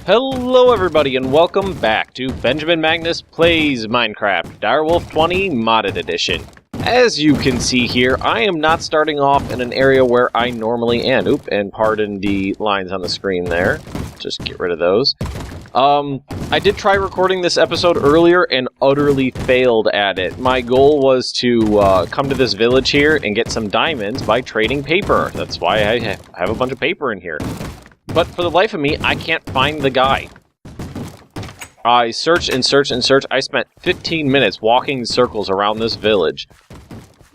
Hello everybody and welcome back to Benjamin Magnus Plays Minecraft, DireWolf20 Modded Edition. As you can see here, I am not starting off in an area where I normally am. Oop, and pardon the lines on the screen there. Just get rid of those. I did try recording this episode earlier and utterly failed at it. My goal was to come to this village here and get some diamonds by trading paper. That's why I have a bunch of paper in here. But for the life of me, I can't find the guy. I searched and searched and searched. I spent 15 minutes walking in circles around this village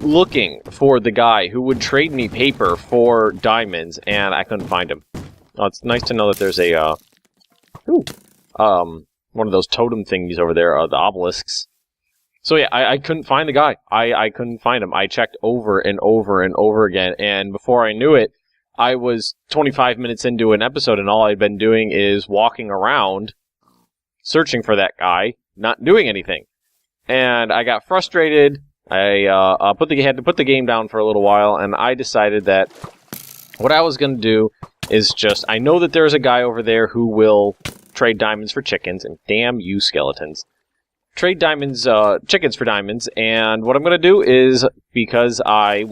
looking for the guy who would trade me paper for diamonds, and I couldn't find him. Oh, it's nice to know that there's a, one of those totem thingies over there, the obelisks. So yeah, I couldn't find the guy. I couldn't find him. I checked over and over and over again, and before I knew it, I was 25 minutes into an episode, and all I'd been doing is walking around, searching for that guy, not doing anything. And I got frustrated. I had to put the game down for a little while, and I decided that what I was going to do is just, I know that there's a guy over there who will trade diamonds for chickens, and damn you skeletons. Trade diamonds, chickens for diamonds, and what I'm going to do is, because I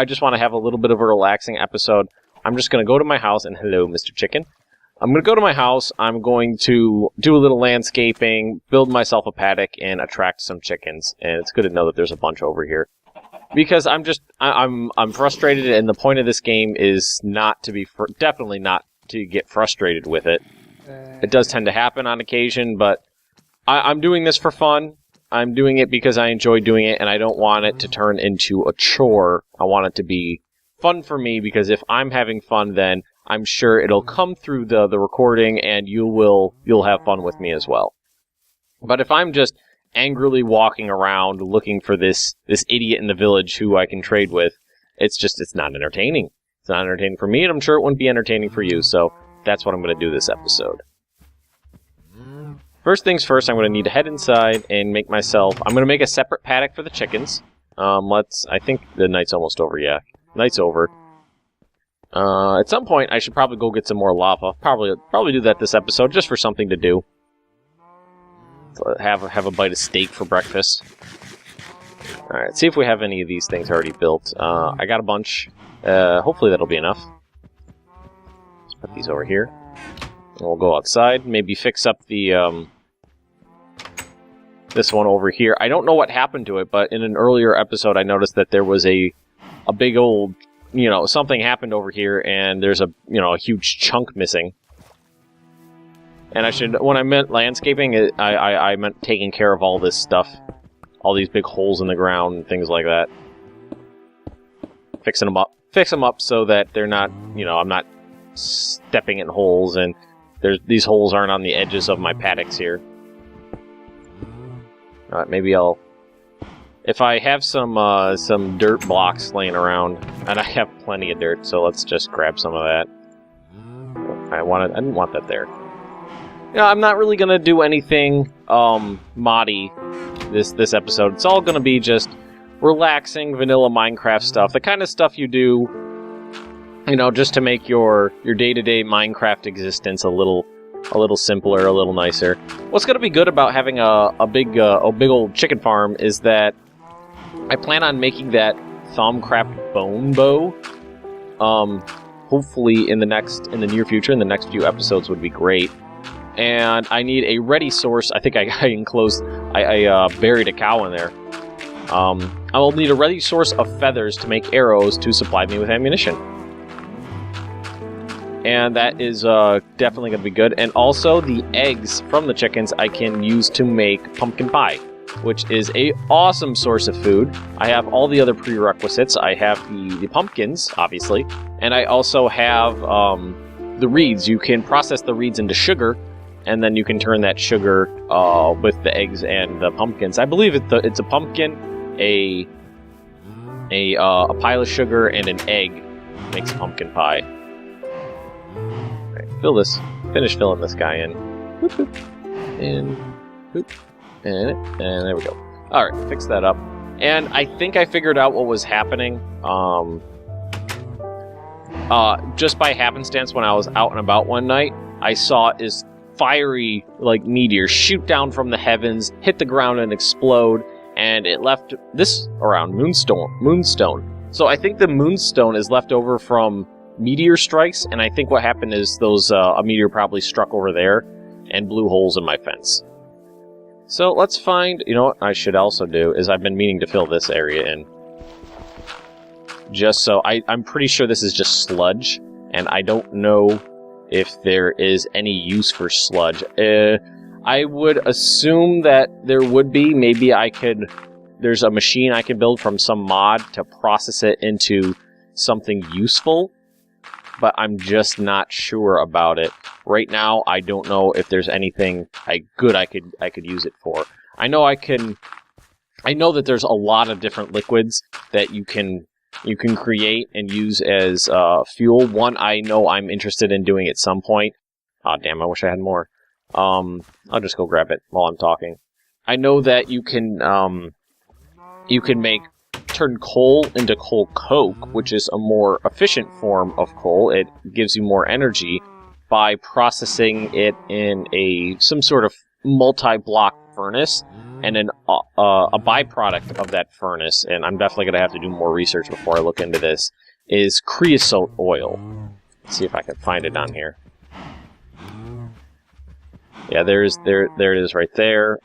just want to have a little bit of a relaxing episode, I'm just going to go to my house, and hello, Mr. Chicken. I'm going to go to my house, I'm going to do a little landscaping, build myself a paddock, and attract some chickens. And it's good to know that there's a bunch over here. Because I'm frustrated, and the point of this game is not to be, definitely not to get frustrated with it. It does tend to happen on occasion, but I'm doing this for fun. I'm doing it because I enjoy doing it, and I don't want it to turn into a chore. I want it to be fun for me, because if I'm having fun, then I'm sure it'll come through the recording, and you'll have fun with me as well. But if I'm just angrily walking around looking for this idiot in the village who I can trade with, it's not entertaining. It's not entertaining for me, and I'm sure it wouldn't be entertaining for you, so that's what I'm going to do this episode. First things first, I'm going to need to head inside and make myself... I'm going to make a separate paddock for the chickens. I think the night's almost over, yeah. Night's over. At some point, I should probably go get some more lava. Probably do that this episode, just for something to do. So have a bite of steak for breakfast. Alright, let's see if we have any of these things already built. I got a bunch. Hopefully that'll be enough. Let's put these over here. And we'll go outside, maybe fix up the, this one over here. I don't know what happened to it, but in an earlier episode I noticed that there was a big old, something happened over here, and there's a huge chunk missing. And when I meant landscaping, I meant taking care of all this stuff. All these big holes in the ground and things like that. Fixing them up. Fix them up so that they're not, I'm not stepping in holes, and these holes aren't on the edges of my paddocks here. Alright, maybe if I have some dirt blocks laying around, and I have plenty of dirt, so let's just grab some of that. I didn't want that there. I'm not really gonna do anything moddy this episode. It's all gonna be just relaxing vanilla Minecraft stuff, the kind of stuff you do, just to make your day-to-day Minecraft existence a little simpler, a little nicer. What's going to be good about having a big old chicken farm is that I plan on making that ThaumCraft bone bow. Hopefully in the near future, in the next few episodes would be great. And I need a ready source. I think I buried a cow in there. I will need a ready source of feathers to make arrows to supply me with ammunition. And that is definitely going to be good. And also, the eggs from the chickens I can use to make pumpkin pie, which is a awesome source of food. I have all the other prerequisites. I have the pumpkins, obviously, and I also have the reeds. You can process the reeds into sugar, and then you can turn that sugar with the eggs and the pumpkins. I believe it's a pumpkin, a pile of sugar, and an egg makes pumpkin pie. Finish filling this guy in. Boop, boop. And boop. And there we go. Alright, fix that up. And I think I figured out what was happening. Just by happenstance, when I was out and about one night, I saw is fiery, like, meteor shoot down from the heavens, hit the ground and explode, and it left this around moonstone. So I think the moonstone is left over from meteor strikes, and I think what happened is a meteor probably struck over there and blew holes in my fence. So let's find, you know what I should also do is I've been meaning to fill this area in. Just so, I'm pretty sure this is just sludge, and I don't know if there is any use for sludge. I would assume that there would be. Maybe there's a machine I can build from some mod to process it into something useful, but I'm just not sure about it. Right now, I don't know if there's anything good I could use it for. I know that there's a lot of different liquids that you can create and use as fuel. One I know I'm interested in doing at some point. Aw, damn, I wish I had more. I'll just go grab it while I'm talking. I know that you can turn coal into coal coke, which is a more efficient form of coal. It gives you more energy by processing it in some sort of multi-block furnace, and then a byproduct of that furnace, and I'm definitely going to have to do more research before I look into this, is creosote oil. Let's see if I can find it on here. Yeah, there it is right there.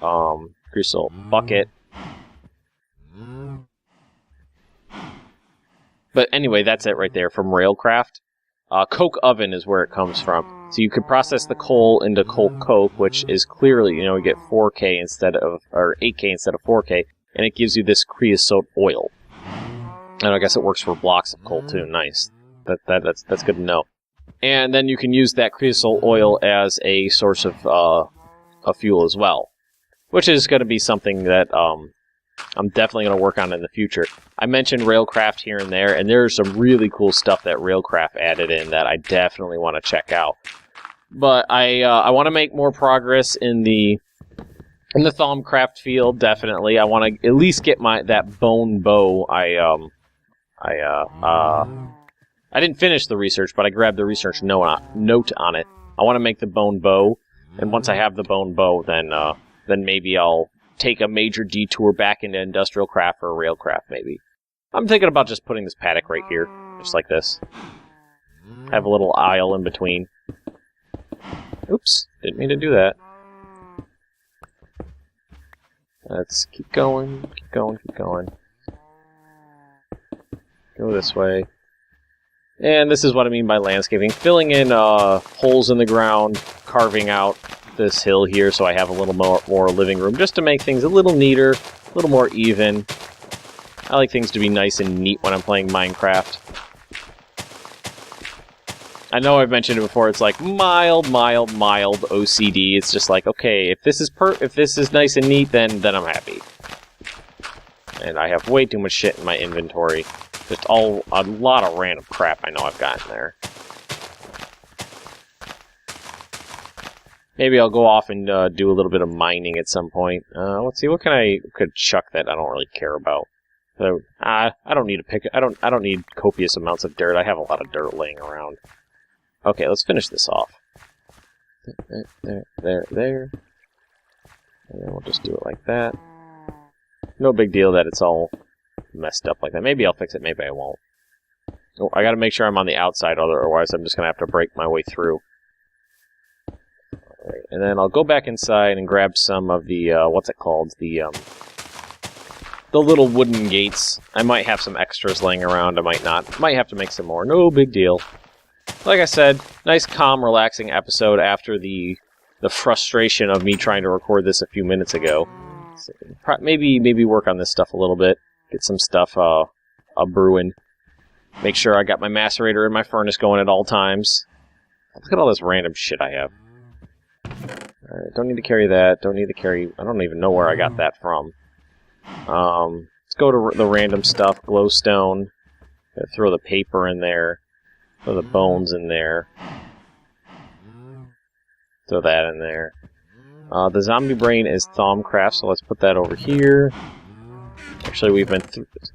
Creosote bucket. But anyway, that's it right there from RailCraft. Coke oven is where it comes from. So you could process the coal into coal coke, which is clearly, you get 4K or 8K instead of 4K, and it gives you this creosote oil. And I guess it works for blocks of coal too. Nice. That's good to know. And then you can use that creosote oil as a source of fuel as well, which is going to be something that I'm definitely going to work on in the future. I mentioned RailCraft here and there, and there's some really cool stuff that RailCraft added in that I definitely want to check out. But I want to make more progress in the ThaumCraft field. Definitely, I want to at least get that bone bow. I didn't finish the research, but I grabbed the research note on it. I want to make the bone bow, and once I have the bone bow, then maybe I'll take a major detour back into IndustrialCraft or RailCraft, maybe. I'm thinking about just putting this paddock right here, just like this. Have a little aisle in between. Oops, didn't mean to do that. Let's keep going, keep going, keep going. Go this way. And this is what I mean by landscaping. Filling in holes in the ground, carving out this hill here so I have a little more living room, just to make things a little neater, a little more even. I like things to be nice and neat when I'm playing Minecraft. I know I've mentioned it before, it's like mild OCD. It's just like, okay, if this is nice and neat, then I'm happy. And I have way too much shit in my inventory. Just a lot of random crap I know I've got in there. Maybe I'll go off and do a little bit of mining at some point. Let's see, what could chuck that I don't really care about. So, I don't need I don't need copious amounts of dirt. I have a lot of dirt laying around. Okay, let's finish this off. There. And then we'll just do it like that. No big deal that it's all messed up like that. Maybe I'll fix it, maybe I won't. Oh, I gotta make sure I'm on the outside, otherwise I'm just gonna have to break my way through. Alright, and then I'll go back inside and grab some of the, what's it called? The little wooden gates. I might have some extras laying around, I might not. Might have to make some more, no big deal. Like I said, nice, calm, relaxing episode after the frustration of me trying to record this a few minutes ago. So, maybe work on this stuff a little bit. Get some stuff brewing. Make sure I got my macerator and my furnace going at all times. Look at all this random shit I have. Alright, don't need to carry that. Don't need to carry... I don't even know where I got that from. Let's go to the random stuff. Glowstone. Throw the paper in there. Throw the bones in there. Throw that in there. The zombie brain is ThaumCraft, so let's put that over here. Actually, we've been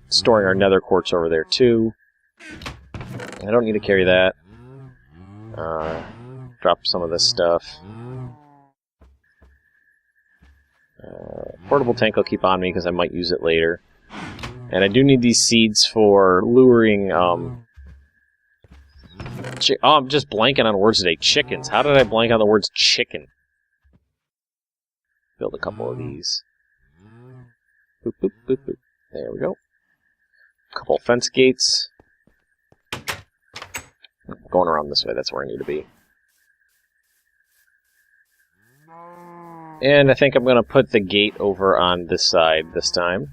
storing our nether quartz over there, too. I don't need to carry that. drop some of this stuff. Portable tank I'll keep on me because I might use it later. And I do need these seeds for luring, I'm just blanking on words today. Chickens. How did I blank on the words chicken? Build a couple of these. Boop, boop, boop, boop. There we go. Couple fence gates. Going around this way, that's where I need to be. And I think I'm going to put the gate over on this side this time.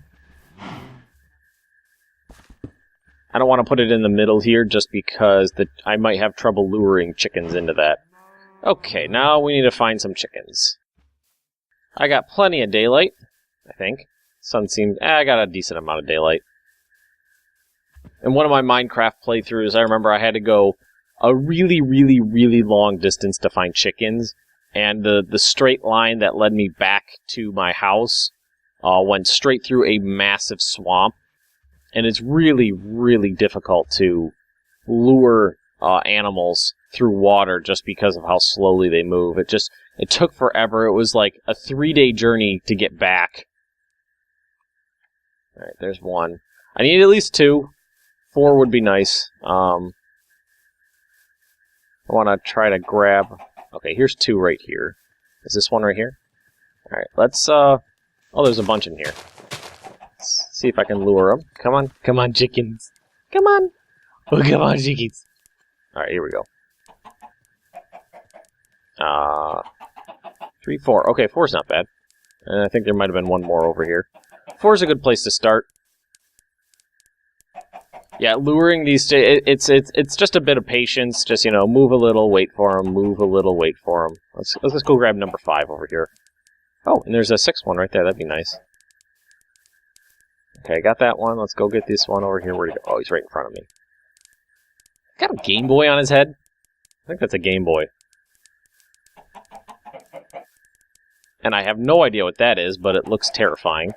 I don't want to put it in the middle here just because I might have trouble luring chickens into that. Okay, now we need to find some chickens. I got plenty of daylight, I think. Sun seems... I got a decent amount of daylight. In one of my Minecraft playthroughs, I remember I had to go a really, really, really long distance to find chickens. And the straight line that led me back to my house went straight through a massive swamp. And it's really, really difficult to lure animals through water just because of how slowly they move. It took forever. It was like a 3-day journey to get back. Alright, there's one. I need at least 2. 4 would be nice. I want to try to grab... Okay, here's 2 right here. Is this one right here? Alright, let's, Oh, there's a bunch in here. Let's see if I can lure them. Come on. Come on, chickens. Come on. Oh, come on, chickens. Alright, here we go. 3, 4. Okay, 4's not bad. And I think there might have been one more over here. 4's a good place to start. Yeah, luring these... It's just a bit of patience. Just, you know, move a little, wait for them. Move a little, wait for them. Let's go grab number 5 over here. Oh, and there's a 6th one right there. That'd be nice. Okay, got that one. Let's go get this one over here. Where'd he go? Oh, he's right in front of me. Got a Game Boy on his head? I think that's a Game Boy. And I have no idea what that is, but it looks terrifying.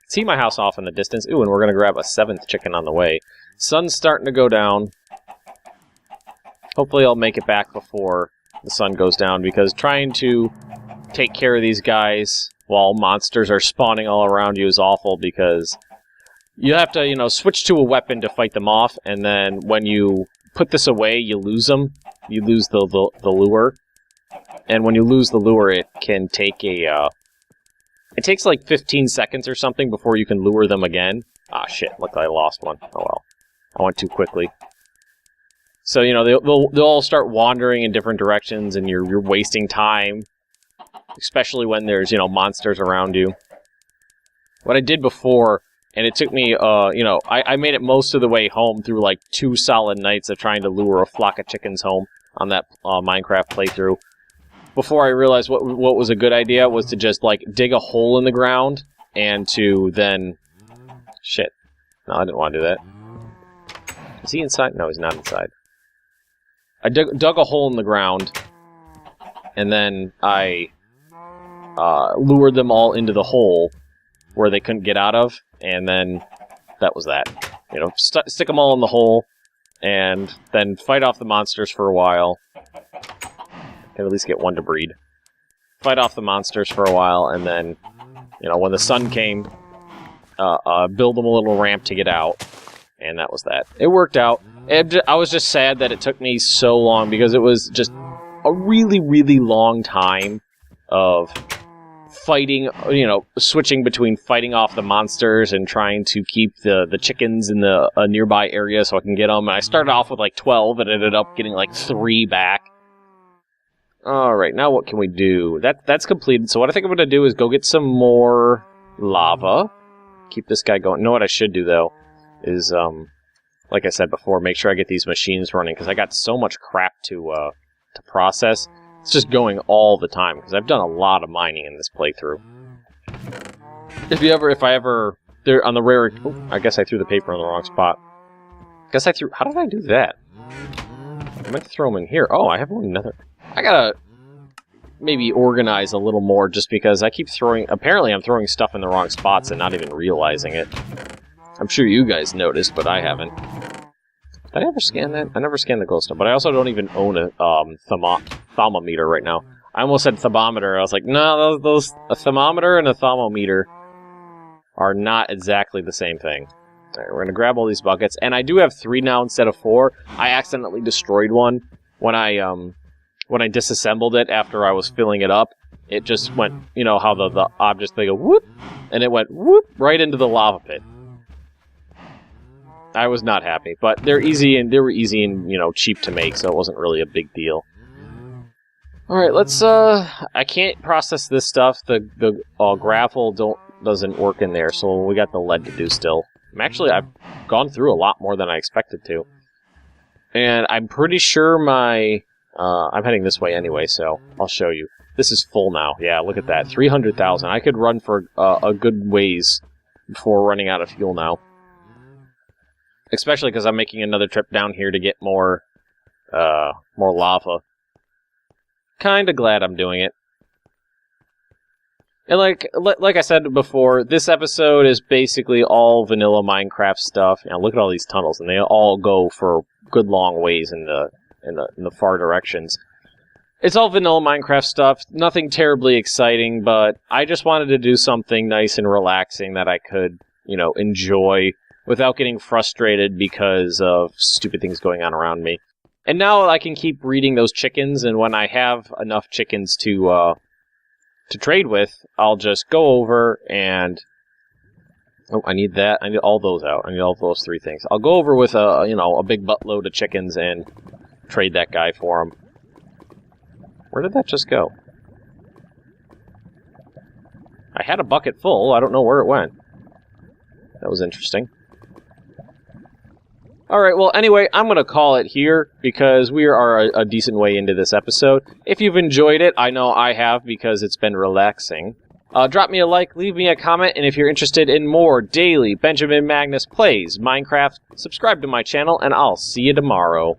See my house off in the distance. Ooh, and we're going to grab a 7th chicken on the way. Sun's starting to go down. Hopefully I'll make it back before the sun goes down, because trying to take care of these guys while monsters are spawning all around you is awful, because you have to, you know, switch to a weapon to fight them off, and then when you put this away, you lose them. You lose the lure. And when you lose the lure, it can take a... It takes like 15 seconds or something before you can lure them again. Ah, shit. Look, I lost one. Oh, well. I went too quickly. So, you know, they'll all start wandering in different directions, and you're wasting time. Especially when there's, you know, monsters around you. What I did before, and it took me, you know, I made it most of the way home through like 2 solid nights of trying to lure a flock of chickens home on that Minecraft playthrough. Before I realized what was a good idea was to just, like, dig a hole in the ground and to then... Shit. No, I didn't want to do that. Is he inside? No, he's not inside. I dug a hole in the ground, and then I lured them all into the hole where they couldn't get out of, and then that was that. You know, stick them all in the hole, and then fight off the monsters for a while. Can at least get one to breed. Fight off the monsters for a while, and then, you know, when the sun came, build them a little ramp to get out, and that was that. It worked out. I was just sad that it took me so long, because it was just a really, really long time of fighting, you know, switching between fighting off the monsters and trying to keep the chickens in the nearby area so I can get them. And I started off with like 12 and ended up getting like 3 back. Alright, now what can we do? That's completed, so what I think I'm going to do is go get some more lava. Keep this guy going. You know what I should do, though, is, like I said before, make sure I get these machines running, because I got so much crap to process. It's just going all the time, because I've done a lot of mining in this playthrough. If I ever, there, on the rare, oh, I guess I threw the paper in the wrong spot. How did I do that? I meant to throw them in here. Oh, I have another. I gotta maybe organize a little more, just because I keep throwing... Apparently I'm throwing stuff in the wrong spots and not even realizing it. I'm sure you guys noticed, but I haven't. Did I ever scan that? I never scanned the glowstone, but I also don't even own a thermometer right now. I almost said thermometer. I was like, no, a thermometer and a thermometer are not exactly the same thing. All right, we're going to grab all these buckets, and I do have 3 now instead of 4. I accidentally destroyed one when I disassembled it after I was filling it up. It just went, you know how the objects, they go whoop, and it went whoop right into the lava pit. I was not happy, but they were easy and you know, cheap to make, so it wasn't really a big deal. All right, let's. I can't process this stuff. The gravel doesn't work in there, so we got the lead to do still. I've gone through a lot more than I expected to, and I'm pretty sure I'm heading this way anyway, so I'll show you. This is full now. Yeah, look at that, 300,000. I could run for a good ways before running out of fuel now. Especially because I'm making another trip down here to get more lava. Kinda glad I'm doing it. And like I said before, this episode is basically all vanilla Minecraft stuff. You know, look at all these tunnels, and they all go for good long ways in the far directions. It's all vanilla Minecraft stuff, nothing terribly exciting, but I just wanted to do something nice and relaxing that I could, you know, enjoy without getting frustrated because of stupid things going on around me. And now I can keep breeding those chickens, and when I have enough chickens to trade with, I'll just go over and... Oh, I need that. I need all those out. I need all those 3 things. I'll go over with a big buttload of chickens and trade that guy for them. Where did that just go? I had a bucket full. I don't know where it went. That was interesting. Alright, well, anyway, I'm going to call it here because we are a decent way into this episode. If you've enjoyed it, I know I have because it's been relaxing. Drop me a like, leave me a comment, and if you're interested in more daily Benjamin Magnus plays Minecraft, subscribe to my channel, and I'll see you tomorrow.